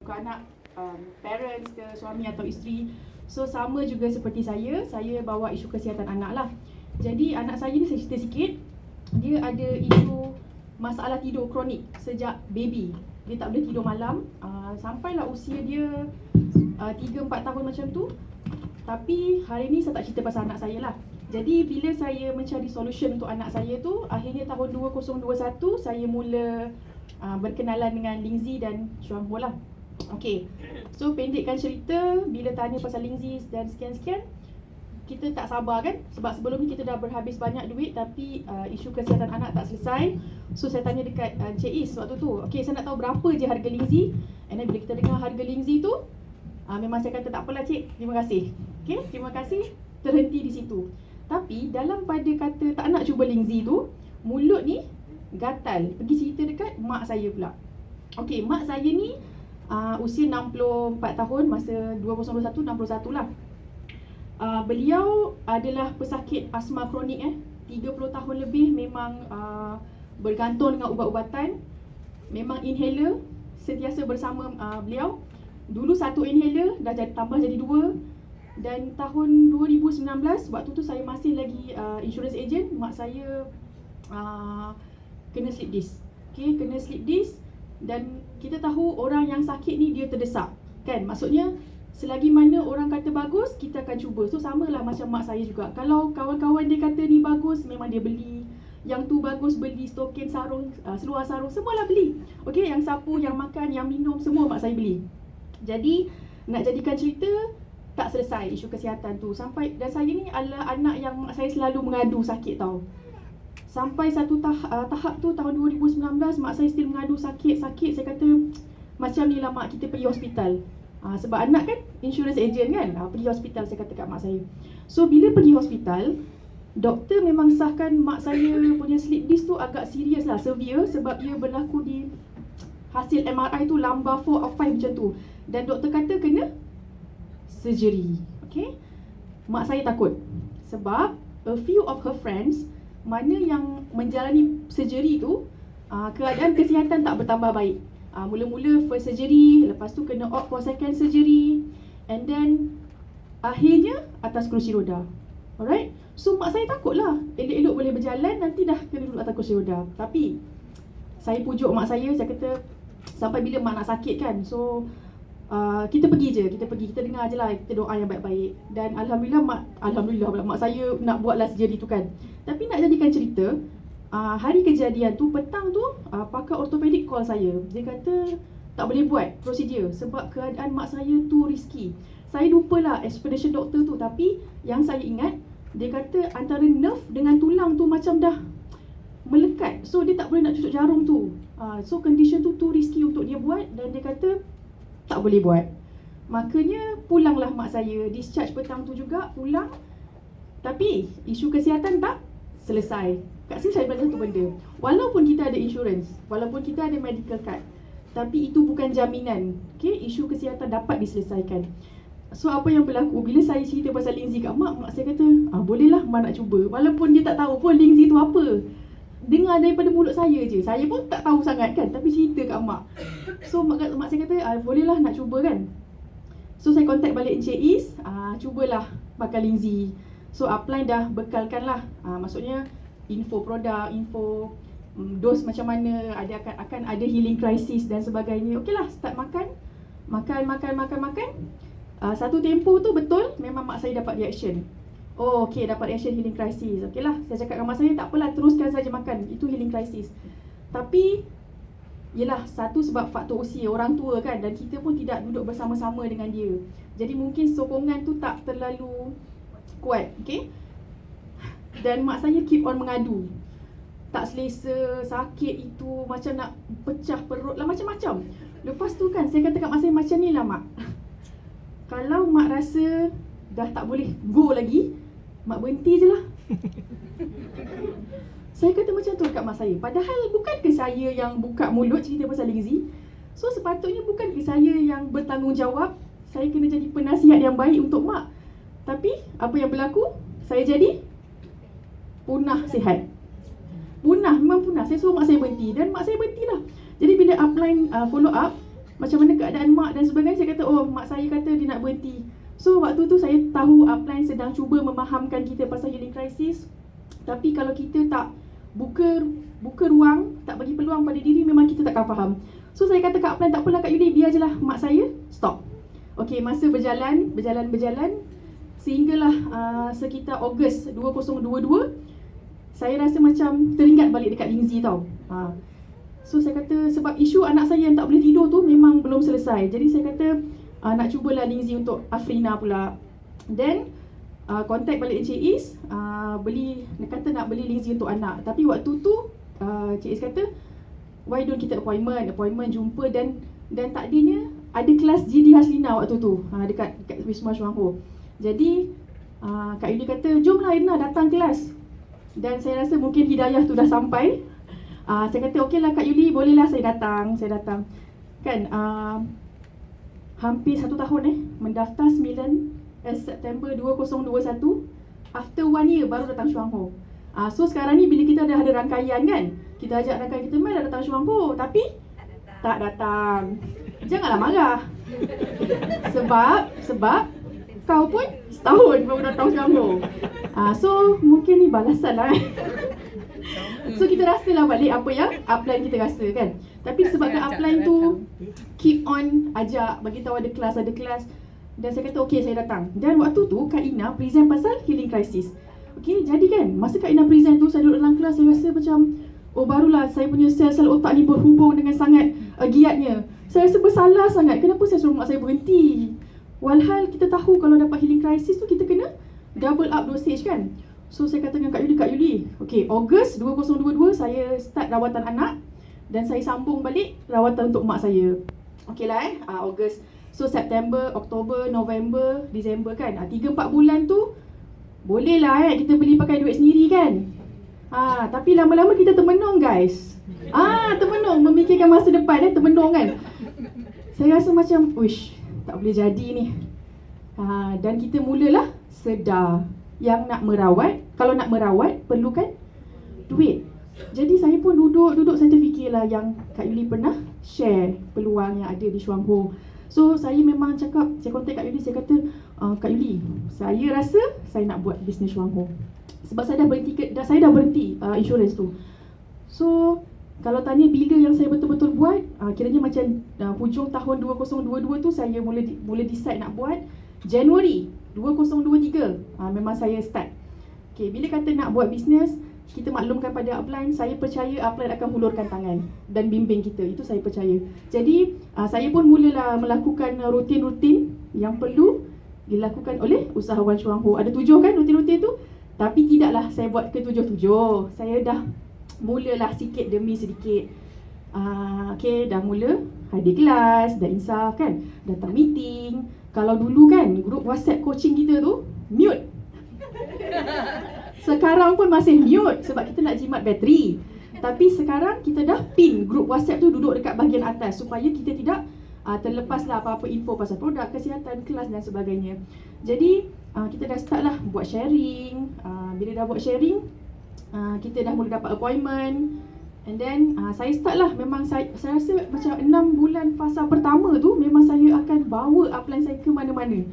bukan anak parents ke suami atau isteri. So sama juga seperti saya bawa isu kesihatan anak lah. Jadi anak saya ni, saya cerita sikit, dia ada isu masalah tidur kronik sejak baby. Dia tak boleh tidur malam, sampailah usia dia 3-4 tahun macam tu. Tapi hari ni saya tak cerita pasal anak saya lah. Jadi bila saya mencari solution untuk anak saya tu, akhirnya tahun 2021 saya mula berkenalan dengan Lingzi dan Xuan Ho lah. Okay, so pendekkan cerita, bila tanya pasal Lingzi dan sekian-sekian, kita tak sabar kan, sebab sebelum ni kita dah berhabis banyak duit tapi isu kesihatan anak tak selesai. So saya tanya dekat Cik Is waktu tu, okay, saya nak tahu berapa je harga Lingzi. And then bila kita dengar harga Lingzi tu, memang saya kata tak apalah cik, terima kasih. Okay, terima kasih, terhenti di situ. Tapi dalam pada kata tak nak cuba Lingzi tu, mulut ni gatal, pergi cerita dekat mak saya pula. Okay, mak saya ni usia 64 tahun, masa 2021, 61 lah. Beliau adalah pesakit asma kronik 30 tahun lebih memang bergantung dengan ubat-ubatan. Memang inhaler sentiasa bersama beliau. Dulu satu inhaler, dah tambah jadi 2. Dan tahun 2019, waktu tu saya masih lagi insurance agent, mak saya kena slip disc. Okay, kena slip disc. Dan kita tahu orang yang sakit ni dia terdesak, kan? Maksudnya selagi mana orang kata bagus, kita akan cuba. So samalah macam mak saya juga. Kalau kawan-kawan dia kata ni bagus, memang dia beli. Yang tu bagus, beli. Stokin, sarung, seluar sarung, semualah beli. Okay, yang sapu, yang makan, yang minum, semua mak saya beli. Jadi nak jadikan cerita, tak selesai isu kesihatan tu. Sampai, dan saya ni adalah anak yang saya selalu mengadu sakit tau. Sampai satu tahap tu tahun 2019, mak saya still mengadu sakit. Saya kata, macam ni lah mak, kita pergi hospital. Sebab anak kan insurance agent kan, pergi hospital, saya kata kat mak saya. So bila pergi hospital, doktor memang sahkan mak saya punya slip disc tu agak serius lah, severe. Sebab ia berlaku di hasil MRI tu lumbar 4 or 5 macam tu. Dan doktor kata kena surgery. Okay, mak saya takut sebab a few of her friends mana yang menjalani surgery tu, keadaan kesihatan tak bertambah baik. Mula-mula first surgery, lepas tu kena opt for second surgery, and then akhirnya atas kerusi roda. Alright, so mak saya takut lah, elok-elok boleh berjalan, nanti dah kena duduk atas kerusi roda. Tapi saya pujuk mak saya kata sampai bila mak nak sakit kan. So kita pergi je, kita dengar je lah, kita doa yang baik-baik. Dan Alhamdulillah mak saya nak buatlah surgery tu kan. Tapi nak jadikan cerita, hari kejadian tu, petang tu, pakar ortopedik call saya. Dia kata tak boleh buat prosedur sebab keadaan mak saya tu risky. Saya lupalah explanation doktor tu, tapi yang saya ingat, dia kata antara nerve dengan tulang tu macam dah melekat. So dia tak boleh nak cucuk jarum tu. So condition tu too risky untuk dia buat, dan dia kata tak boleh buat. Makanya pulanglah mak saya, discharge petang tu juga, pulang. Tapi isu kesihatan tak selesai. Kat sini saya belajar satu benda. Walaupun kita ada insurance, walaupun kita ada medical card, tapi itu bukan jaminan, okay, isu kesihatan dapat diselesaikan. So apa yang berlaku, bila saya cerita pasal Lingzi kat mak saya kata, bolehlah mak nak cuba. Walaupun dia tak tahu pun Lingzi tu apa. Dengar daripada mulut saya je. Saya pun tak tahu sangat kan, tapi cerita kat mak. So mak saya kata, bolehlah nak cuba kan. So saya contact balik Encik Is, cubalah pakai Lingzi. So upline dah bekalkan lah, maksudnya info produk, info dos macam mana, akan ada healing crisis dan sebagainya. Okey lah, start makan. Satu tempoh tu betul, memang mak saya dapat reaction. Oh okey, dapat reaction healing crisis. Okey lah, saya cakap dengan mak saya, tak apalah, teruskan saja makan, itu healing crisis. Tapi yelah, satu sebab faktor usia, orang tua kan, dan kita pun tidak duduk bersama-sama dengan dia. Jadi mungkin sokongan tu tak terlalu kuat, okey. Dan mak saya keep on mengadu, tak selesa, sakit itu, macam nak pecah perut lah, macam-macam. Lepas tu kan, saya kata kat mak saya, macam ni lah mak, kalau mak rasa dah tak boleh go lagi, mak berhenti je lah. Saya kata macam tu kat mak saya. Padahal bukankah saya yang buka mulut cerita pasal Lingzi? So sepatutnya bukankah saya yang bertanggungjawab, saya kena jadi penasihat yang baik untuk mak. Tapi apa yang berlaku? Saya jadi punah sihat. Punah, memang punah. Saya suruh mak saya berhenti, dan mak saya berhentilah. Jadi bila upline follow up, macam mana keadaan mak dan sebagainya. Saya kata, oh mak saya kata dia nak berhenti. So waktu tu saya tahu upline sedang cuba memahamkan kita pasal healing crisis. Tapi kalau kita tak buka ruang, tak bagi peluang pada diri, memang kita takkan faham. So saya kata kat upline, tak apalah Kak Yuli, biar je lah mak saya stop. Okay, masa berjalan sehinggalah sekitar Ogos 2022, saya rasa macam teringat balik dekat Lindsay tau. So saya kata sebab isu anak saya yang tak boleh tidur tu memang belum selesai. Jadi saya kata nak cubalah Lindsay untuk Afrina pula. Then contact balik Encik Is, kata nak beli Lindsay untuk anak. Tapi waktu tu Encik Is kata, why don't kita appointment jumpa, dan takdirnya ada kelas GD Haslina waktu tu dekat Wisma Chuang Ho. Jadi Kak Yuli kata, jomlah Irna datang kelas. Dan saya rasa mungkin hidayah tu dah sampai. Saya kata, okeylah Kak Yuli, bolehlah saya datang. Kan hampir 1 tahun mendaftar 9 September 2021. After 1 year baru datang Chuang Ho. So sekarang ni bila kita dah ada rangkaian kan, kita ajak rangkaian kita, Mel dah datang Chuang Ho, tapi tak datang. Janganlah marah. Sebab kau pun setahun baru datang Chuang Ho. So mungkin ni balasan lah. So kita rasalah balik apa yang upline kita rasa kan. Tapi sebabkan upline tu keep on ajak, bagi tahu ada kelas, dan saya kata okey, saya datang. Dan waktu tu Kak Ina present pasal healing crisis. Okey, jadi kan masa Kak Ina present tu, saya duduk dalam kelas, saya rasa macam, oh barulah saya punya sel-sel otak ni berhubung dengan sangat giatnya. Saya rasa bersalah sangat, kenapa saya suruh mak saya berhenti. Walhal kita tahu kalau dapat healing crisis tu kita kena double up dosage kan. So saya kata dengan Kak Yuli, okey, Ogos 2022 saya start rawatan anak dan saya sambung balik rawatan untuk mak saya. Okeylah Ogos. So September, Oktober, November, Disember kan. 3-4 bulan tu bolehlah kita beli pakai duit sendiri kan. Tapi lama-lama kita termenung guys. Termenung, memikirkan masa depan termenung kan. Saya rasa macam, wish, tak boleh jadi ni. Dan kita mulalah sedar yang nak merawat, kalau nak merawat perlukan duit. Jadi saya pun duduk saya terfikirlah yang Kak Yuli pernah share peluang yang ada di Chuang Ho. So saya memang cakap, saya contact Kak Yuli, saya kata, Kak Yuli, saya rasa saya nak buat bisnes Chuang Ho. Sebab saya dah berhenti insurans tu. So kalau tanya bila yang saya betul-betul buat, kiranya macam hujung tahun 2022 tu saya mula decide nak buat. Januari 2023 memang saya start. Okay, bila kata nak buat bisnes, kita maklumkan pada upline, saya percaya upline akan hulurkan tangan dan bimbing kita, itu saya percaya. Jadi saya pun mulalah melakukan rutin-rutin yang perlu dilakukan oleh usahawan Chuang Ho. Ada 7 kan rutin-rutin tu, tapi tidaklah saya buat ke 7-7. Saya dah mulalah sikit demi sedikit. Okay, dah mula hadir kelas, dah insaf kan, datang meeting. Kalau dulu kan grup WhatsApp coaching kita tu mute. Sekarang pun masih mute sebab kita nak jimat bateri. Tapi sekarang kita dah pin grup WhatsApp tu duduk dekat bahagian atas supaya kita tidak terlepaslah apa-apa info pasal produk, kesihatan, kelas dan sebagainya. Jadi kita dah start lah buat sharing. Bila dah buat sharing, kita dah mula dapat appointment. And then saya start lah, memang saya rasa macam 6 bulan fasa pertama tu memang saya akan bawa upline saya ke mana-mana.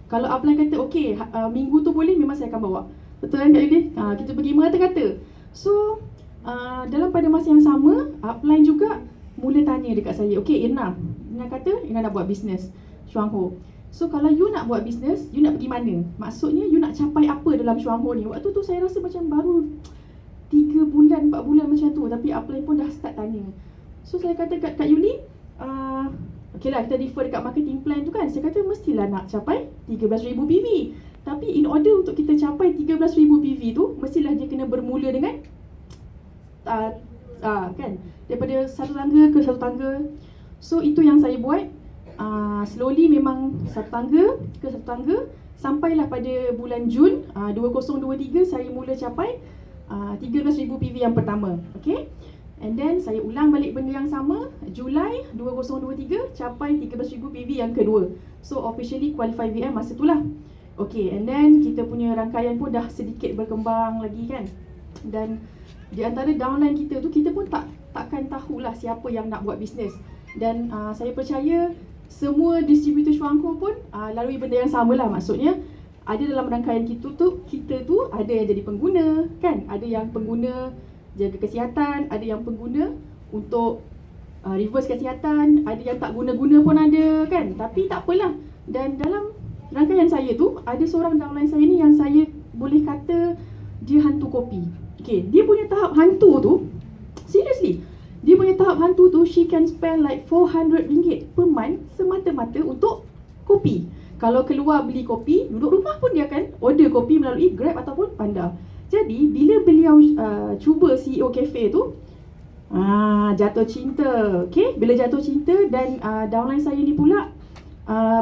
Kalau upline kata okey, minggu tu boleh, memang saya akan bawa. Betul kan Kak Yuli? Kita pergi merata-kata. So dalam pada masa yang sama, upline juga mula tanya dekat saya, okey Irna kata Irna nak buat bisnes Chuang Ho. So kalau you nak buat bisnes, you nak pergi mana? Maksudnya you nak capai apa dalam Chuang Ho ni? Waktu tu saya rasa macam baru 3 bulan, 4 bulan macam tu, tapi upline pun dah start tanya. So saya kata kat Kak Yuli, okey lah kita refer dekat marketing plan tu kan. Saya kata mestilah nak capai 13,000 PV. Tapi in order untuk kita capai 13,000 PV tu, mestilah dia kena bermula dengan kan, daripada satu tangga ke satu tangga. So itu yang saya buat. Slowly memang satu tangga ke satu tangga, sampailah pada bulan Jun 2023 saya mula capai 13,000 PV yang pertama. Okay, and then saya ulang balik benda yang sama Julai 2023 capai 13,000 PV yang kedua. So officially qualify VM masa tu lah. Okay, and then kita punya rangkaian pun dah sedikit berkembang lagi kan. Dan di antara downline kita tu, kita pun takkan tahulah siapa yang nak buat bisnes. Dan saya percaya semua distributor Shuangho pun lalui benda yang sama lah. Maksudnya ada dalam rangkaian kita tu ada yang jadi pengguna kan, ada yang pengguna jaga kesihatan, ada yang pengguna untuk reverse kesihatan, ada yang tak guna-guna pun ada kan. Tapi tak apalah. Dan dalam rangkaian saya tu ada seorang downline saya ni yang saya boleh kata dia hantu kopi. Okay, dia punya tahap hantu tu, seriously, dia punya tahap hantu tu, she can spend like RM400 per month semata-mata untuk kopi. Kalau keluar beli kopi, duduk rumah pun dia akan order kopi melalui Grab ataupun Panda. Jadi bila beliau cuba CEO cafe tu, jatuh cinta. Okay, bila jatuh cinta dan downline saya ni pula,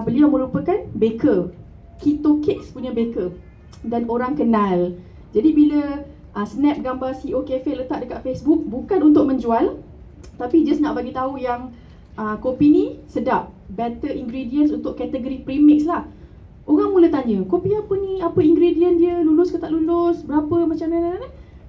beliau merupakan baker, Keto Cakes punya baker, dan orang kenal. Jadi bila snap gambar CEO cafe letak dekat Facebook, bukan untuk menjual, tapi just nak bagi tahu yang kopi ni sedap, better ingredients untuk kategori premix lah. Orang mula tanya, kopi apa ni, apa ingredient dia, lulus ke tak lulus, berapa, macam mana.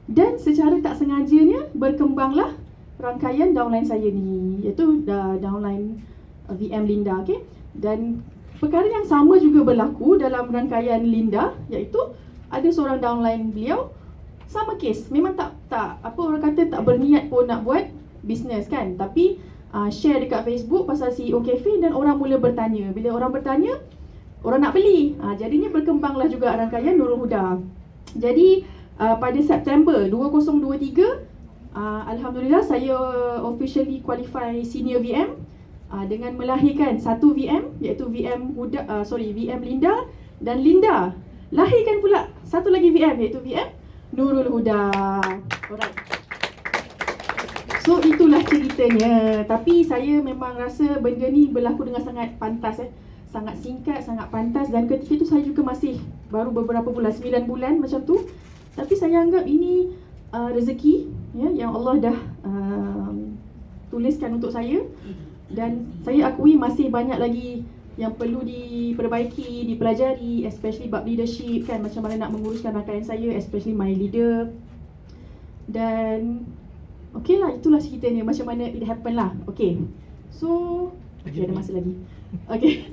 Dan secara tak sengajanya berkembanglah rangkaian downline saya ni, iaitu downline VM Linda. Okay? Dan perkara yang sama juga berlaku dalam rangkaian Linda, iaitu ada seorang downline beliau sama kes. Memang tak apa orang kata, tak berniat pun nak buat bisnes kan, tapi share dekat Facebook pasal CEO cafe dan orang mula bertanya. Bila orang bertanya, orang nak beli. Jadinya berkembanglah juga rangkaian Nurul Huda. Jadi pada September 2023, alhamdulillah saya officially qualify senior VM dengan melahirkan satu VM, iaitu VM Linda, dan Linda lahirkan pula satu lagi VM, iaitu VM Nurul Huda. Alright. So itulah ceritanya. Tapi saya memang rasa benda ni berlaku dengan sangat pantas, sangat singkat, sangat pantas. Dan ketika itu saya juga masih baru beberapa bulan, 9 bulan macam tu. Tapi saya anggap ini rezeki ya, yang Allah dah tuliskan untuk saya. Dan saya akui masih banyak lagi yang perlu diperbaiki, dipelajari, especially bab leadership kan, macam mana nak menguruskan rangkaian saya, especially my leader. Dan okey lah, itulah ceritanya macam mana it happen lah. Okay, so ada masa lagi. Okay,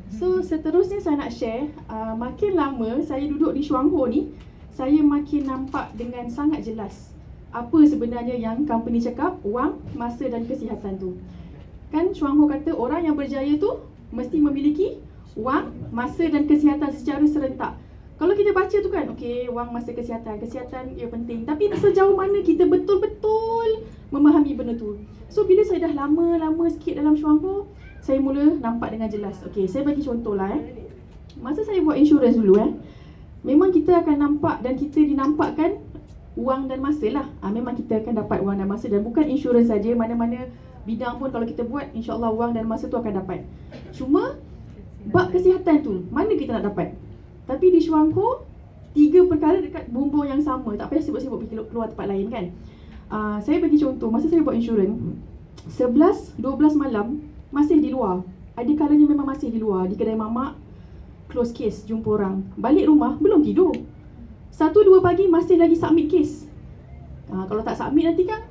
so seterusnya saya nak share, makin lama saya duduk di Shuangho ni, saya makin nampak dengan sangat jelas apa sebenarnya yang company cakap, wang, masa dan kesihatan tu. Kan Shuangho kata orang yang berjaya tu mesti memiliki wang, masa dan kesihatan secara serentak. Kalau kita baca tu kan, okey, wang, masa, kesihatan ia penting. Tapi sejauh mana kita betul-betul memahami benda tu. So bila saya dah lama sikit dalam Shuangho, saya mula nampak dengan jelas. Okey, saya bagi contoh lah Masa saya buat insurans dulu memang kita akan nampak dan kita dinampakkan wang dan masa lah. Memang kita akan dapat wang dan masa, dan bukan insurans saja, mana-mana bidang pun kalau kita buat, insya-Allah wang dan masa tu akan dapat. Cuma bab kesihatan tu mana kita nak dapat? Tapi di Shuangho, 3 perkara dekat bumbung yang sama. Tak payah sibuk-sibuk pergi keluar tempat lain kan. Saya bagi contoh, masa saya buat insurans, 11-12 malam masih di luar. Ada kalanya memang masih di luar, di kedai mamak, close case, jumpa orang. Balik rumah, belum tidur. 1-2 pagi masih lagi submit case. Kalau tak submit nanti kan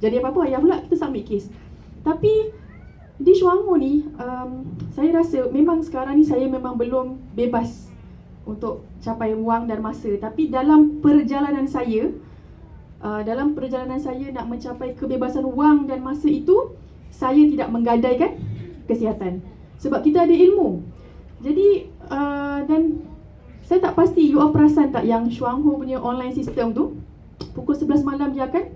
jadi apa-apa, ayah pula kita submit case. Tapi di Shuangho ni, saya rasa memang sekarang ni saya memang belum bebas untuk capai wang dan masa. Tapi dalam perjalanan saya nak mencapai kebebasan wang dan masa itu, saya tidak menggadaikan kesihatan. Sebab kita ada ilmu. Jadi dan saya tak pasti you all perasan tak yang Shuangho punya online system tu pukul 11 malam dia akan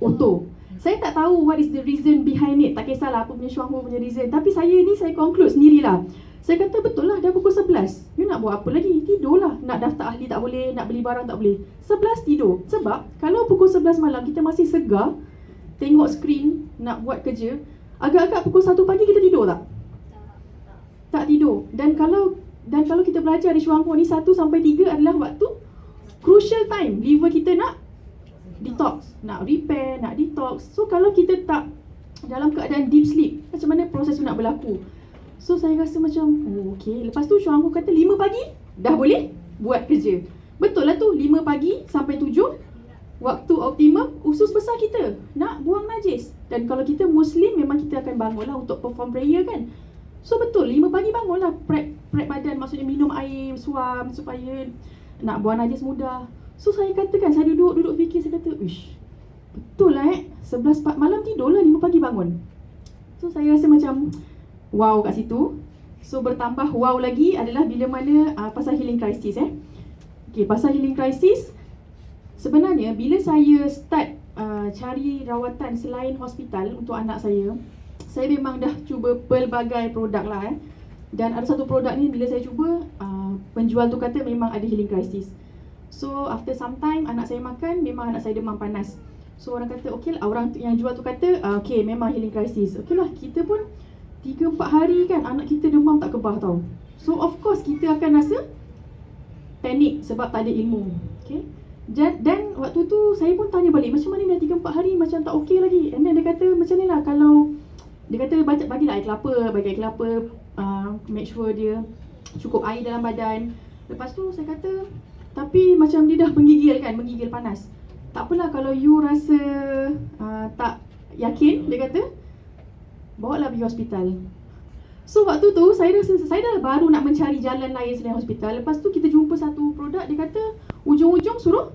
auto. Saya tak tahu what is the reason behind it. Tak kisahlah apa punya Shuangho punya reason. Tapi saya conclude sendirilah. Saya kata betul lah, dah pukul 11. You nak buat apa lagi? Tidurlah. Nak daftar ahli tak boleh, nak beli barang tak boleh. 11 tidur. Sebab kalau pukul 11 malam kita masih segar, tengok skrin, nak buat kerja, agak-agak pukul 1 pagi kita tidur tak? Tak tidur. Dan kalau kita belajar di Shuangho ni, 1 sampai 3 adalah waktu crucial time. Liver kita nak detox, nak repair, nak detox. So kalau kita tak dalam keadaan deep sleep, macam mana proses tu nak berlaku? So saya rasa macam, okey. Lepas tu Shuangho kata 5 pagi dah boleh buat kerja. Betul lah tu, 5 pagi sampai 7 waktu optimum usus besar kita nak buang najis. Dan kalau kita Muslim, memang kita akan bangunlah untuk perform prayer kan. So betul, 5 pagi bangunlah, prep badan, maksudnya minum air suam supaya nak buang najis mudah. So saya katakan, saya duduk fikir, saya kata, wish, betul lah 11 malam tidur lah, 5 pagi bangun. So saya rasa macam wow kat situ. So bertambah wow lagi adalah bila mana pasal healing crisis Okay, pasal healing crisis, sebenarnya bila saya start cari rawatan selain hospital untuk anak saya memang dah cuba pelbagai produk lah Dan ada satu produk ni bila saya cuba, penjual tu kata memang ada healing crisis. So after some time anak saya makan, memang anak saya demam panas. So orang kata okay lah, orang yang jual tu kata okay memang healing crisis. Okay lah, kita pun 3-4 hari kan anak kita demam tak kebah tau. So of course kita akan rasa panik sebab tak ada ilmu. Okay. Dan waktu tu saya pun tanya balik, macam mana dah 3-4 hari macam tak okey lagi. And then dia kata macam ni lah, kalau dia kata bagilah air kelapa, bagi air kelapa, make sure dia cukup air dalam badan. Lepas tu saya kata, tapi macam dia dah menggigil panas. Tak apalah kalau you rasa tak yakin, dia kata bawalah pergi hospital. So waktu tu saya dah baru nak mencari jalan lain selain hospital. Lepas tu kita jumpa satu produk, dia kata ujung-ujung suruh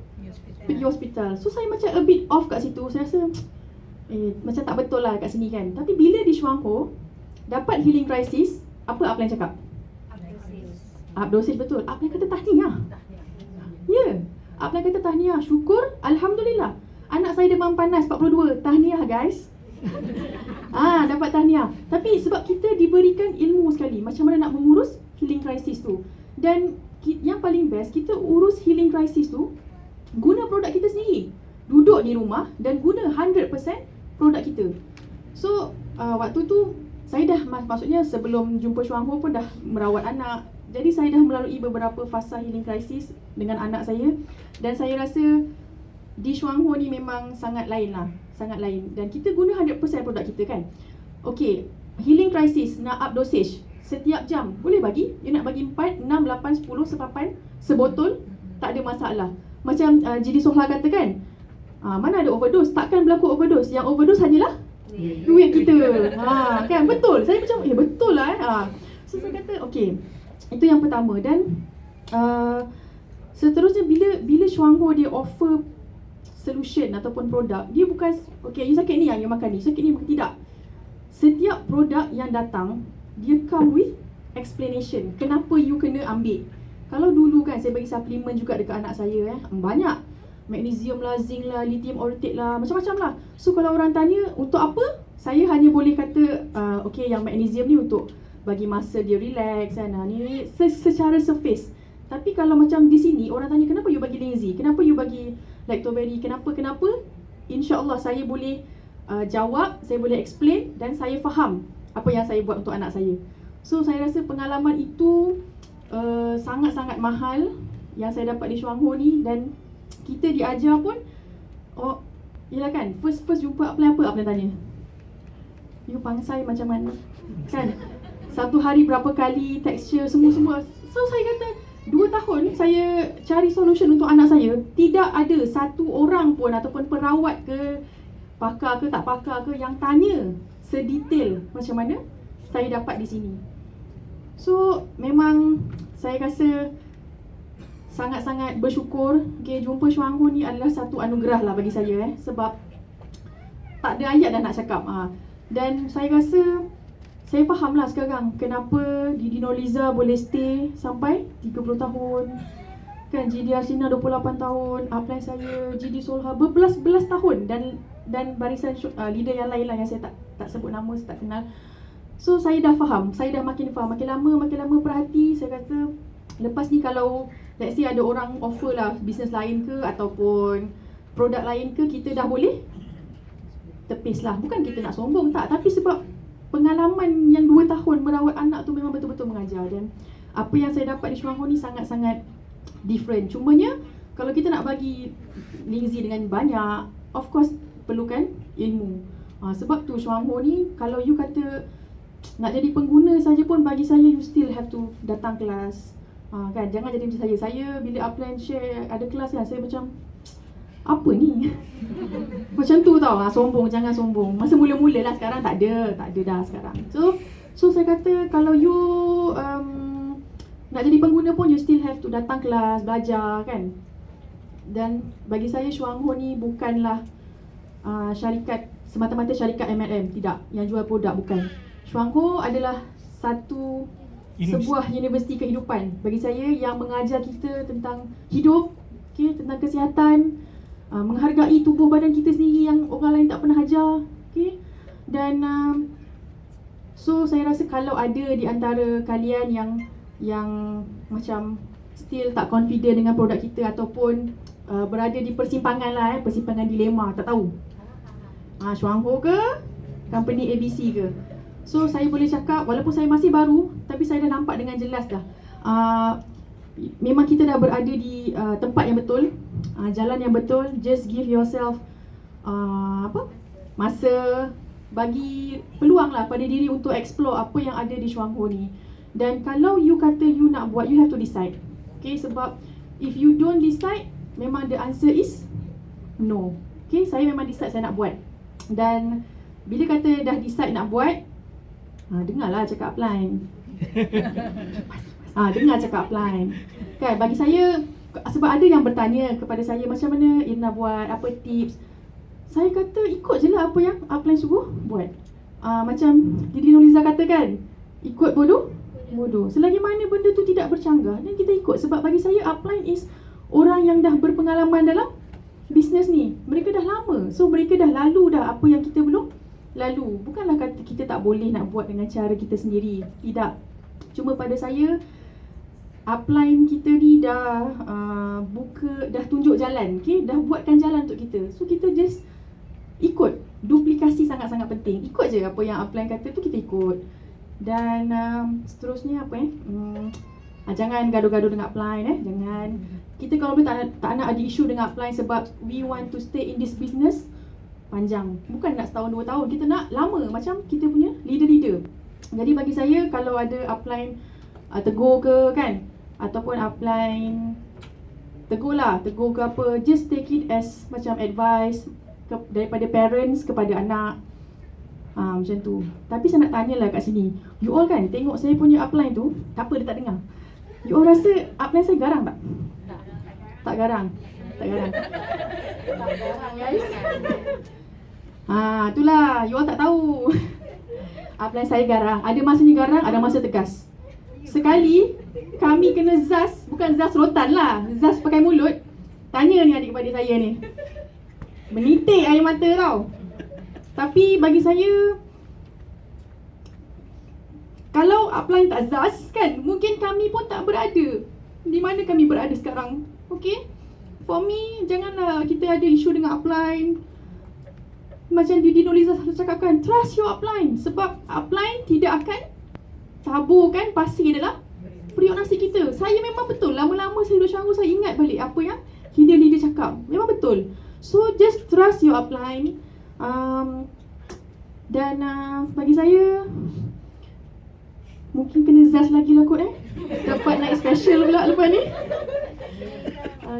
pergi hospital. So saya macam a bit off kat situ. Saya rasa macam tak betul lah kat sini kan. Tapi bila di Shuangho dapat healing crisis, apa upline cakap? Up dosage, betul. Upline kata tahniah. Ya, upline kata tahniah. Syukur, alhamdulillah. Anak saya demam panas 42. Tahniah guys. Dapat tahniah. Tapi sebab kita diberikan ilmu sekali macam mana nak mengurus healing crisis tu. Dan yang paling best, kita urus healing crisis tu guna produk kita sendiri. Duduk di rumah dan guna 100% produk kita. So waktu tu saya dah, maksudnya sebelum jumpa Shuangho pun dah merawat anak. Jadi saya dah melalui beberapa fasa healing crisis dengan anak saya. Dan saya rasa di Shuangho ni memang sangat lain lah, sangat lain. Dan kita guna 100% produk kita kan. Okay, healing crisis nak up dosage setiap jam boleh bagi. You nak bagi 4, 6, 8, 10 sepapan, sebotol, tak ada masalah. Macam GD Sohla kata kan, mana ada overdose, takkan berlaku overdose. Yang overdose hanyalah duit kita. Kan, betul. Saya macam betul lah So saya kata okay, itu yang pertama. Dan seterusnya bila Shuangho dia offer solution ataupun produk, dia bukan okay you sakit ni yang you makan ni, sakit ni, tidak. Setiap produk yang datang dia come with explanation kenapa you kena ambil. Kalau dulu kan saya bagi suplemen juga dekat anak saya banyak, magnesium lah, zinc lah, lithium orotate lah, macam-macam lah. So kalau orang tanya untuk apa, saya hanya boleh kata okay yang magnesium ni untuk bagi masa dia relax kan, ni secara surface. Tapi kalau macam di sini orang tanya kenapa you bagi linzi, kenapa you bagi lactoberry, kenapa, insya-Allah saya boleh jawab, saya boleh explain dan saya faham apa yang saya buat untuk anak saya. So saya rasa pengalaman itu sangat-sangat mahal yang saya dapat di Shuangho ni. Dan kita diajar pun, yelah kan, first jumpa apa tanya, you pangsai macam mana kan, satu hari berapa kali, texture, semua. So saya kata 2 tahun saya cari solution untuk anak saya, tidak ada satu orang pun ataupun perawat ke, pakar ke tak pakar ke yang tanya sedetail macam mana saya dapat di sini. So memang saya rasa sangat-sangat bersyukur. Okay, jumpa Shuangho ni adalah satu anugerah lah bagi saya sebab tak ada ayat dah nak cakap. Dan saya rasa saya faham lah sekarang kenapa Didi Noliza boleh stay sampai 30 tahun kan, GD Arsina 28 tahun, upline saya GD Solha berbelas-belas tahun, dan barisan leader yang lain lah yang saya tak sebut nama, saya tak kenal. So saya dah faham, saya dah makin faham, makin lama perhati. Saya kata lepas ni kalau let's say ada orang offer lah bisnes lain ke ataupun produk lain ke, kita dah boleh tepis lah. Bukan kita nak sombong tak, tapi sebab pengalaman yang 2 tahun merawat anak tu memang betul-betul mengajar. Dan apa yang saya dapat di Shuangho ni sangat-sangat different. Cumanya kalau kita nak bagi linzi dengan banyak, of course perlukan ilmu. Sebab tu Shuangho ni kalau you kata nak jadi pengguna saja pun, bagi saya you still have to datang kelas. Kan, jangan jadi macam saya bila upline share ada kelas kan, saya macam apa ni? Macam tu tau, sombong, jangan sombong. Masa mula-mula lah, sekarang tak ada dah sekarang. So saya kata kalau you nak jadi pengguna pun, you still have to datang kelas, belajar kan. Dan bagi saya Shuang Ho ni bukanlah syarikat, semata-mata syarikat MLM, tidak, yang jual produk, bukan. Shuang Ho adalah sebuah universiti kehidupan bagi saya, yang mengajar kita tentang hidup, okay, tentang kesihatan, menghargai tubuh badan kita sendiri yang orang lain tak pernah ajar, okay. Dan so saya rasa kalau ada di antara kalian yang macam still tak confident dengan produk kita, ataupun berada di persimpangan lah, persimpangan dilema, tak tahu Shuang Ho ke company ABC ke. So saya boleh cakap, walaupun saya masih baru, tapi saya dah nampak dengan jelas dah, memang kita dah berada di tempat yang betul, jalan yang betul. Just give yourself masa, bagi peluang lah pada diri untuk explore apa yang ada di Shuang Ho ni. Dan kalau you kata you nak buat, you have to decide, okay. Sebab if you don't decide, memang the answer is no, okay. Saya memang decide saya nak buat. Dan bila kata dah decide nak buat, dengarlah cakap upline. Dengar cakap upline. Kan, bagi saya, sebab ada yang bertanya kepada saya, macam mana Irna buat, apa tips. Saya kata ikut je lah apa yang upline suruh buat. Macam Didi Nurliza kata kan, ikut bodoh. Selagi mana benda tu tidak bercanggah, dan kita ikut. Sebab bagi saya upline is orang yang dah berpengalaman dalam bisnes ni. Mereka dah lama, so mereka dah lalu dah apa yang kita belum lalu. Bukanlah kata kita tak boleh nak buat dengan cara kita sendiri, tidak. Cuma pada saya, upline kita ni dah dah tunjuk jalan, okay? Dah buatkan jalan untuk kita. So kita just ikut. Duplikasi sangat-sangat penting. Ikut je apa yang upline kata tu, kita ikut. Dan seterusnya apa jangan gaduh-gaduh dengan upline, jangan. Kita kalau boleh tak nak ada isu dengan upline, sebab we want to stay in this business panjang. Bukan nak setahun 2 tahun, kita nak lama macam kita punya leader-leader. Jadi bagi saya, kalau ada upline tegur ke kan, ataupun upline tegur ke apa, just take it as macam advice daripada parents kepada anak, macam tu. Tapi saya nak tanyalah kat sini, you all kan tengok saya punya upline tu, tak apa dia tak dengar. You all rasa upline saya garang tak? Tak garang. Tak garang guys. Itulah, you all tak tahu. Upline saya garang. Ada masanya garang, ada masa tegas. Sekali kami kena zas, bukan zas rotan lah, zas pakai mulut. Tanya ni adik-adik saya ni, menitik air mata tau. Tapi bagi saya, kalau upline tak zas kan, mungkin kami pun tak berada di mana kami berada sekarang. Okay, for me, janganlah kita ada isu dengan upline. Macam Didi Nurliza selalu cakapkan, trust your upline. Sebab upline tidak akan taburkan pasir dalam periuk nasi kita. Saya memang betul, lama-lama saya duduk Shuang Ho, saya ingat balik apa yang leader-leader cakap. Memang betul. So just trust your upline. Dan bagi saya, mungkin kena zas lagi lah kot dapat naik special pula lepas ni.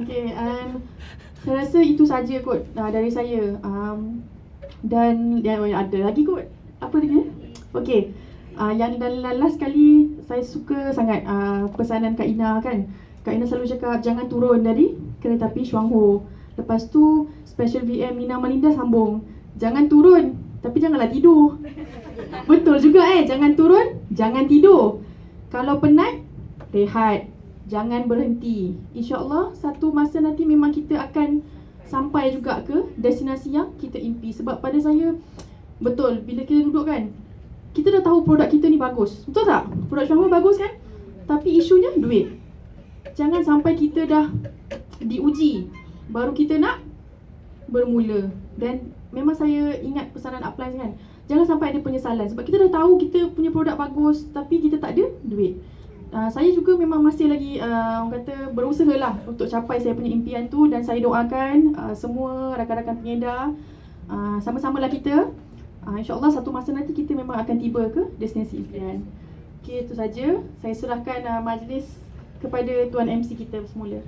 Okay, saya rasa itu saja kot dari saya. Dan ada lagi kot. Apa lagi? Okay, yang last kali saya suka sangat pesanan Kak Ina kan. Kak Ina selalu cakap jangan turun dari kereta api Shuang Ho. Lepas tu special VM Nina Malinda sambung, jangan turun tapi janganlah tidur. Betul juga jangan turun, jangan tidur. Kalau penat, rehat. Jangan berhenti. InsyaAllah satu masa nanti memang kita akan sampai juga ke destinasi yang kita impi. Sebab pada saya, betul, bila kita duduk kan, kita dah tahu produk kita ni bagus. Betul tak? Produk Shuang Ho bagus kan? Tapi isunya duit. Jangan sampai kita dah diuji, baru kita nak bermula. Dan memang saya ingat pesanan upline kan, jangan sampai ada penyesalan. Sebab kita dah tahu kita punya produk bagus, tapi kita tak ada duit. Saya juga memang masih lagi orang kata berusaha lah untuk capai saya punya impian tu. Dan saya doakan semua rakan-rakan pengedar, sama-samalah kita, InsyaAllah satu masa nanti kita memang akan tiba ke destinasi impian. Okay, itu saja. Saya serahkan majlis kepada Tuan MC kita semula.